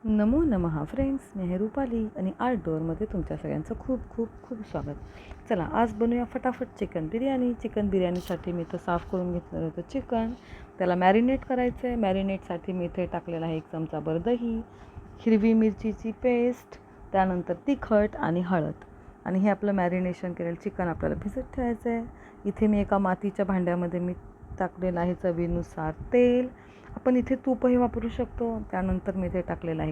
नमो नमः फ्रेंड्स, मी आहे रुपाली आणि आर्टडोअरमध्ये तुमच्या सगळ्यांचं खूप खूप खूप स्वागत. चला आज बनवूया फटाफट चिकन बिर्याणी. चिकन बिर्याणीसाठी मी इथं साफ करून घेतलेलं होतं चिकन. त्याला मॅरिनेट करायचं आहे. मॅरिनेटसाठी मी इथे टाकलेला आहे 1 चमचाभर दही, हिरवी मिरचीची पेस्ट, त्यानंतर तिखट आणि हळद. आणि हे आपलं मॅरिनेशन केलेलं चिकन आपल्याला भिजत ठेवायचं आहे. इथे मी एका मातीच्या भांड्यामध्ये मी टाकलेलं आहे चवीनुसार तेल. आपण इथे तूपही वापरू शकतो. त्यानंतर मी इथे टाकलेला आहे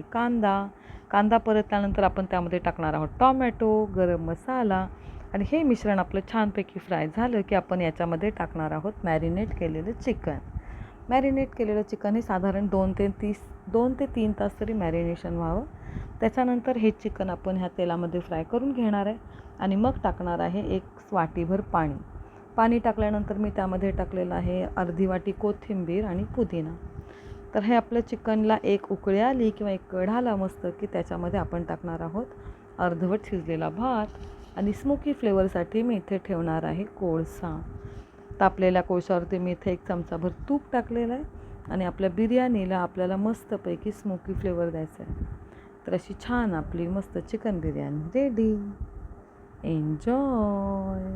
कांदा परतल्यानंतर आपण त्यामध्ये टाकणार आहोत टॉमॅटो, गरम मसाला आणि हे मिश्रण आपलं छानपैकी फ्राय झालं की आपण याच्यामध्ये टाकणार आहोत मॅरिनेट केलेलं चिकन. मॅरिनेट केलेलं चिकन हे साधारण 2 ते 3 तास तरी मॅरिनेशन व्हावं. त्याच्यानंतर हे चिकन आपण ह्या तेलामध्ये फ्राय करून घेणार आहे आणि मग टाकणार आहे 1 वाटीभर पाणी टाकल्यानंतर मी त्यामध्ये टाकलेलं आहे अर्धी वाटी कोथिंबीर आणि पुदिना. तर हे आपलं चिकनला 1 उकळी आली किंवा 1 कढ आला मस्त की त्याच्यामध्ये आपण टाकणार आहोत अर्धवट शिजलेला भात आणि स्मोकी फ्लेवरसाठी मी इथे ठेवणार आहे कोळसा. तापलेल्या कोळशावरती मी इथे 1 चमचाभर तूप टाकलेलं आहे आणि आपल्या बिर्याणीला आपल्याला मस्तपैकी स्मोकी फ्लेवर द्यायचा आहे. तर अशी छान आपली मस्त चिकन बिर्याणी रेडी. एन्जॉय.